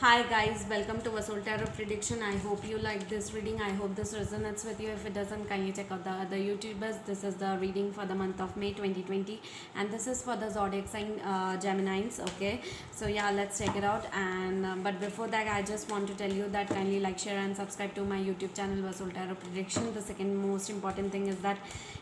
Hi guys, welcome to Vasul Tarot Prediction. I hope you like this reading. I hope this resonates with you. If it doesn't, kindly check out the other YouTubers. This is the reading for the month of May 2020, and this is for the zodiac sign Geminis. Okay, so yeah, let's check it out. And but before that, I just want to tell you that kindly like, share, and subscribe to my YouTube channel Vasul Tarot Prediction. The second most important thing is that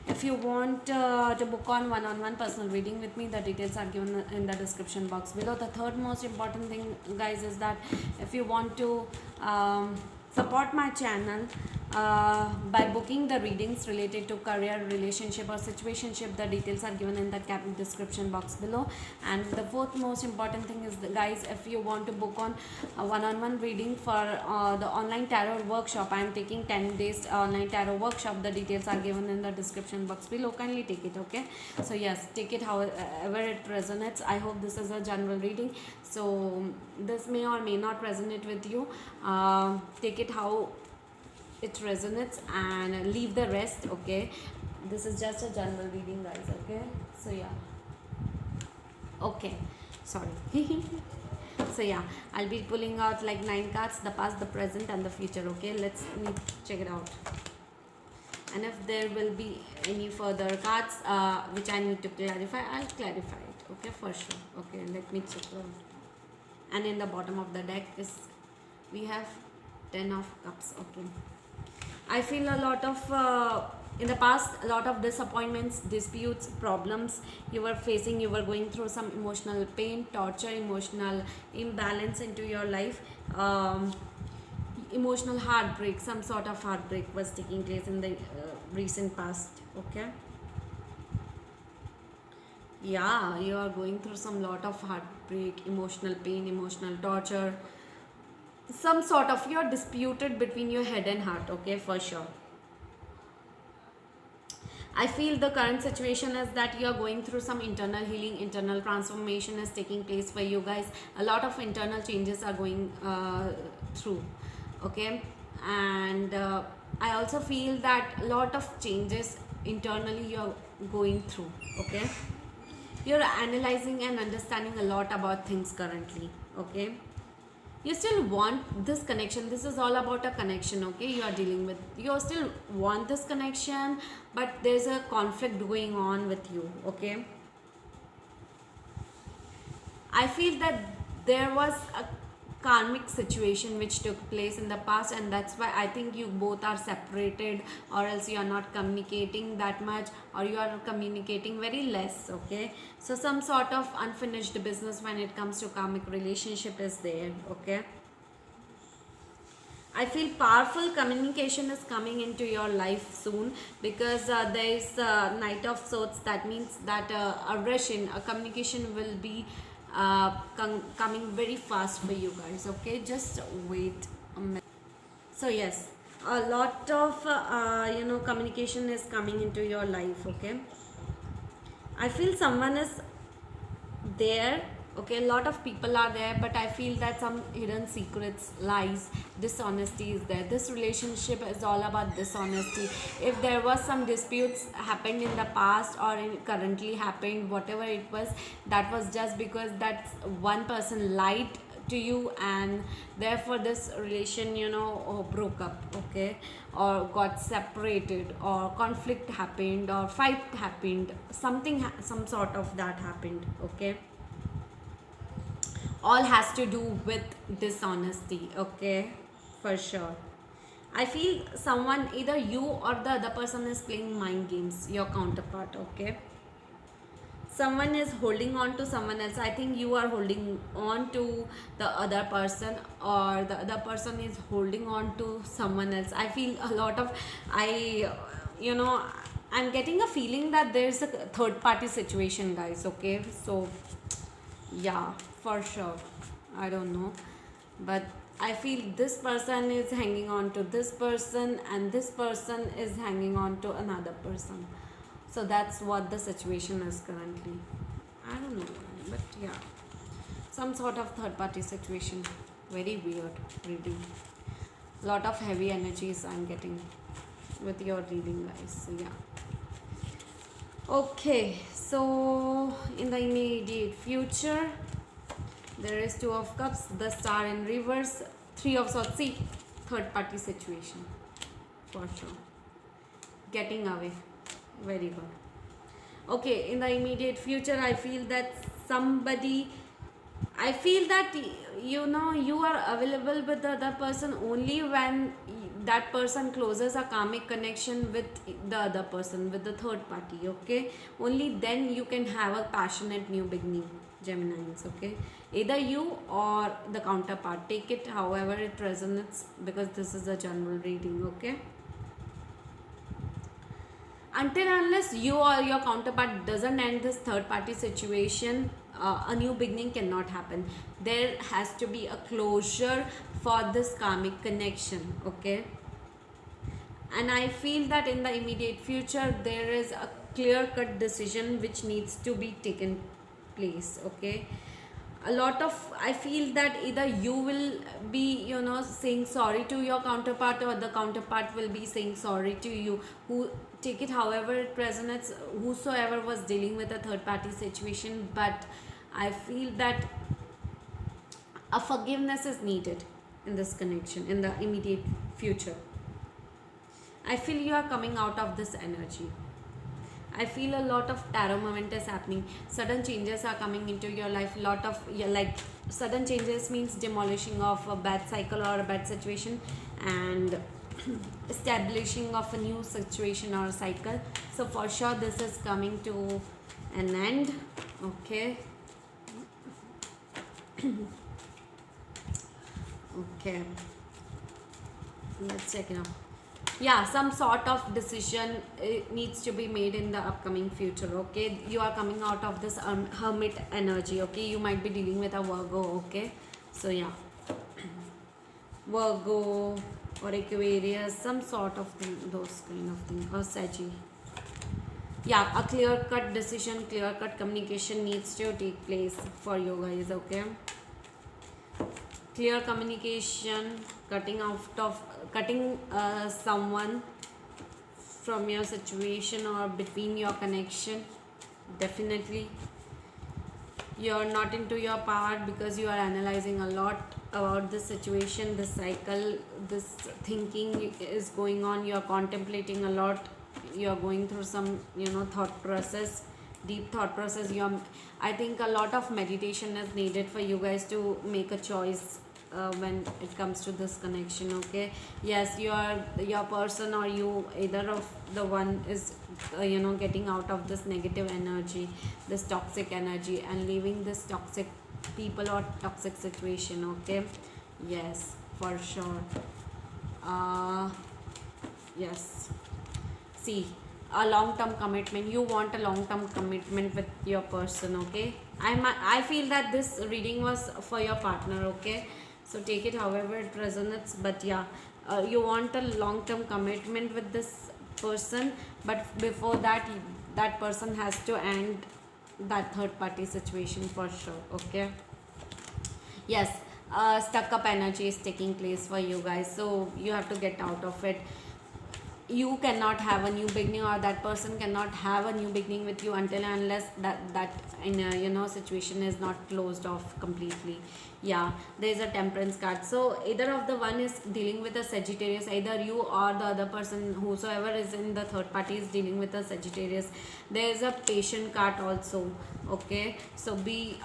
if you want to book on one-on-one personal reading with me, the details are given in the description box below. The third most important thing, guys, is that if you want to support my channel by booking the readings related to career, relationship, or situationship, the details are given in the description box below. And the fourth most important thing is, guys, if you want to book on a one-on-one reading for the online tarot workshop, I am taking 10 days online tarot workshop. The details are given in the description box below. Kindly take it. Okay, so yes, take it however it resonates. I hope this is a general reading, so this may or may not resonate with you. Take it how it resonates and leave the rest. Okay, this is just a general reading, guys. Okay, so yeah, okay, sorry. So yeah, I'll be pulling out like 9 cards: the past, the present, and the future. Okay, let's check it out. And if there will be any further cards which I need to clarify, I'll clarify it. Okay, for sure. Okay, let me check it out. And in the bottom of the deck is we have 10 of cups. Okay, I feel a lot of in the past, a lot of disappointments, disputes, problems you were facing. You were going through some emotional pain, torture, emotional imbalance into your life. Emotional heartbreak, some sort of heartbreak was taking place in the recent past. Okay, yeah, you are going through some lot of heartbreak, emotional pain, emotional torture, some sort of, you're disputed between your head and heart. Okay, for sure. I feel the current situation is that you're going through some internal healing, internal transformation is taking place for you guys. A lot of internal changes are going through. Okay, and I also feel that a lot of changes internally you're going through. Okay, you're analyzing and understanding a lot about things currently. Okay, you still want this connection. This is all about a connection. Okay, you are dealing with, you still want this connection, but there's a conflict going on with you. Okay, I feel that there was a karmic situation which took place in the past, and that's why I think you both are separated, or else you are not communicating that much, or you are communicating very less. Okay, so some sort of unfinished business when it comes to karmic relationship is there. Okay, I feel powerful communication is coming into your life soon, because there is a Knight of Swords. That means that a Russian a communication will be coming very fast for you guys. Okay, just wait a minute. So yes, a lot of communication is coming into your life. Okay, I feel someone is there. Okay, a lot of people are there, but I feel that some hidden secrets, lies, dishonesty is there. This relationship is all about dishonesty. If there was some disputes happened in the past, or currently happened, whatever it was, that was just because that one person lied to you, and therefore this relation broke up. Okay, or got separated, or conflict happened, or fight happened, something some sort of that happened. Okay, all has to do with dishonesty. Okay, for sure. I feel someone, either you or the other person, is playing mind games, your counterpart. Okay, someone is holding on to someone else. I think you are holding on to the other person, or the other person is holding on to someone else. I feel a lot of, I you know I'm getting a feeling that there's a third party situation, guys. Okay, so yeah, for sure. I don't know, but I feel this person is hanging on to this person, and this person is hanging on to another person. So that's what the situation is currently. I don't know, but yeah, some sort of third party situation. Very weird reading. Lot of heavy energies I'm getting with your reading, guys. So yeah. Okay, so in the immediate future, There is Two of Cups, the Star in reverse, Three of Swords. See, third party situation for sure. Getting away. Very good. Okay, in the immediate future, I feel that somebody, I feel that you are available with the other person only when that person closes a karmic connection with the other person, with the third party. Okay, only then you can have a passionate new beginning, Geminis. Okay, either you or the counterpart. Take it however it resonates, because this is a general reading. Okay, until unless you or your counterpart doesn't end this third party situation, a new beginning cannot happen. There has to be a closure for this karmic connection. Okay, and I feel that in the immediate future there is a clear cut decision which needs to be taken place. Okay, a lot of, I feel that either you will be saying sorry to your counterpart, or the counterpart will be saying sorry to you. Who, take it however it resonates, whosoever was dealing with a third party situation, but I feel that a forgiveness is needed in this connection in the immediate future. I feel you are coming out of this energy. I feel a lot of tarot moment is happening. Sudden changes are coming into your life. Lot of, yeah, like sudden changes means demolishing of a bad cycle or a bad situation, and establishing of a new situation or cycle. So for sure this is coming to an end. Okay. Okay. Let's check it out. Yeah, some sort of decision needs to be made in the upcoming future. Okay, you are coming out of this hermit energy. Okay, you might be dealing with a Virgo. Okay, so yeah, Virgo or Aquarius, some sort of thing, those kind of thing, or Saggy. Yeah, a clear cut decision, clear cut communication needs to take place for you guys. Okay, clear communication, cutting someone from your situation or between your connection. Definitely you're not into your part, because you are analyzing a lot about this situation, this cycle, this thinking is going on, you're contemplating a lot, you're going through some thought process, deep thought process. I think a lot of meditation is needed for you guys to make a choice when it comes to this connection. Okay, yes, your person or you, either of the one is getting out of this negative energy, this toxic energy, and leaving this toxic people or toxic situation. Okay, yes, for sure. Yes, see, a long term commitment, you want a long term commitment with your person. Okay, I feel that this reading was for your partner. Okay, so take it however it resonates, but yeah, you want a long term commitment with this person, but before that, that person has to end that third party situation for sure. Okay, yes, stuck up energy is taking place for you guys, so you have to get out of it. You cannot have a new beginning, or that person cannot have a new beginning with you until and unless that situation is not closed off completely. Yeah, there is a Temperance card, so either of the one is dealing with a Sagittarius, either you or the other person, whosoever is in the third party is dealing with a Sagittarius. There is a Patient card also. Okay, so be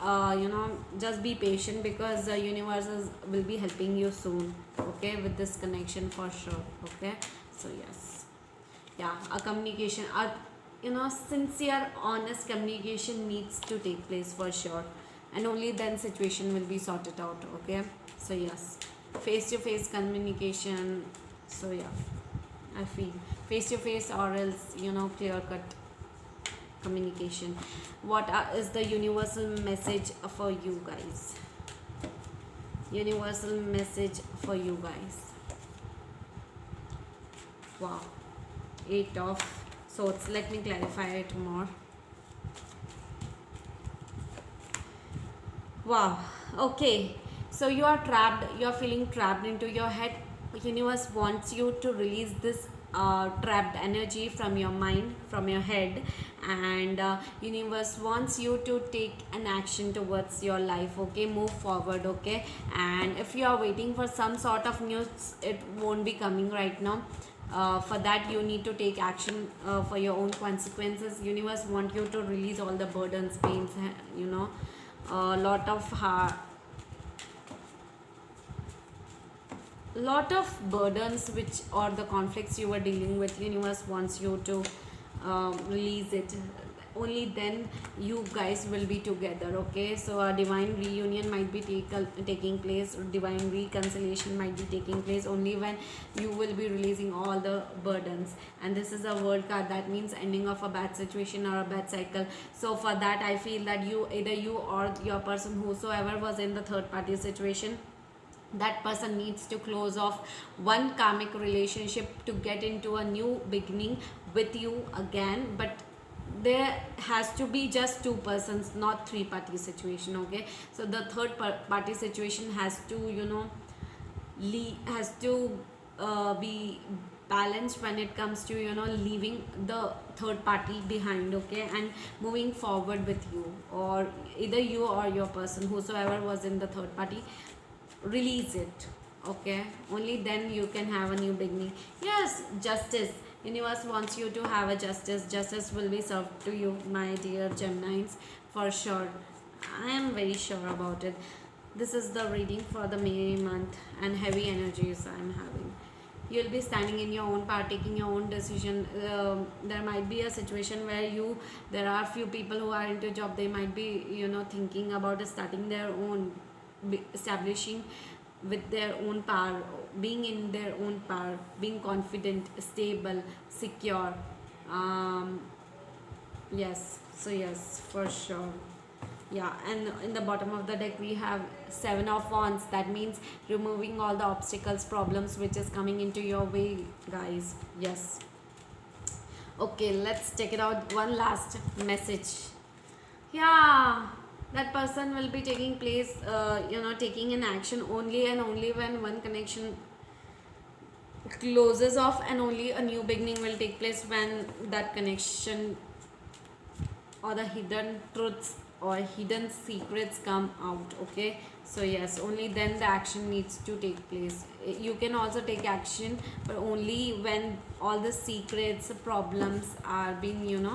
just be patient, because the universes will be helping you soon. Okay, with this connection for sure. Okay, so yes, yeah, a communication, a sincere honest communication needs to take place for sure, and only then situation will be sorted out. Okay, so yes, face to face communication. So yeah, I feel face to face, or else clear cut communication. What is the universal message for you guys? Universal message for you guys. Wow, 8 of Swords. Let me clarify it more. Wow, okay, so you are trapped, you are feeling trapped into your head. Universe wants you to release this trapped energy from your mind, from your head, and universe wants you to take an action towards your life. Okay, move forward. Okay, and if you are waiting for some sort of news, it won't be coming right now. For that you need to take action for your own consequences. Universe want you to release all the burdens, pains, a lot of burdens which or the conflicts you were dealing with. Universe wants you to release it. Only then you guys will be together. Okay, so a divine reunion might be taking place, or divine reconciliation might be taking place only when you will be releasing all the burdens. And this is a world card, that means ending of a bad situation or a bad cycle. So for that I feel that either you or your person, whosoever was in the third party situation, that person needs to close off one karmic relationship to get into a new beginning with you again. But there has to be just two persons, not three party situation. Okay, so the third party situation has to be balanced when it comes to leaving the third party behind. Okay, and moving forward with you, or either you or your person, whosoever was in the third party, release it. Okay, only then you can have a new beginning. Yes, justice. Universe wants you to have a justice. Justice will be served to you, my dear Geminis, for sure. I am very sure about it. This is the reading for the May month, and heavy energies I am having. You'll be standing in your own power, taking your own decision. There might be a situation where there are few people who are into job. They might be thinking about starting their own, establishing with their own power, being in their own power, being confident, stable, secure. um, yes, so yes, for sure. Yeah, and in the bottom of the deck we have Seven of Wands. That means removing all the obstacles, problems which is coming into your way, guys. Yes. Okay, let's check it out. One last message. Yeah, that person will be taking place, taking an action only and only when one connection closes off, and only a new beginning will take place when that connection or the hidden truths or hidden secrets come out. Okay, so yes, only then the action needs to take place. You can also take action, but only when all the secrets, problems are being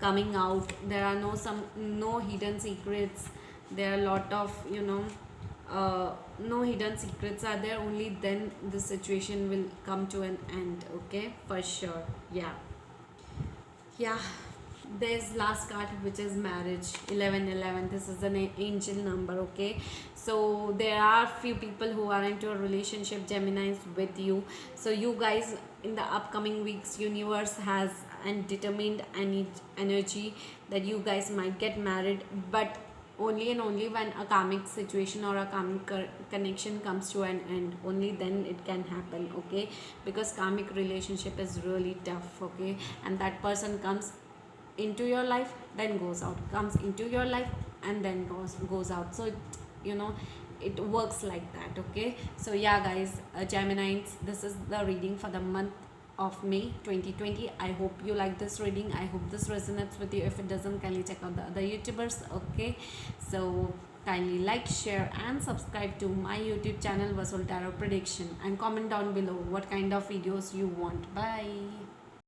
coming out. There are no hidden secrets. There are a lot of no hidden secrets are there. Only then the situation will come to an end. Okay, for sure. Yeah, there's last card, which is marriage. 1111, this is an angel number. Okay, so there are few people who are into a relationship, Geminis, with you. So you guys, in the upcoming weeks, universe has and determined energy that you guys might get married, but only and only when a karmic situation or a karmic connection comes to an end. Only then it can happen. Okay, because karmic relationship is really tough. Okay, and that person comes into your life, then goes out, comes into your life, and then goes out. So it works like that. Okay, so yeah, guys, Geminis, this is the reading for the month of May 2020. I hope you like this reading. I hope this resonates with you. If it doesn't, kindly check out the other YouTubers. Okay, so kindly like, share and subscribe to my YouTube channel, Vasul Tarot Prediction, and comment down below what kind of videos you want. Bye.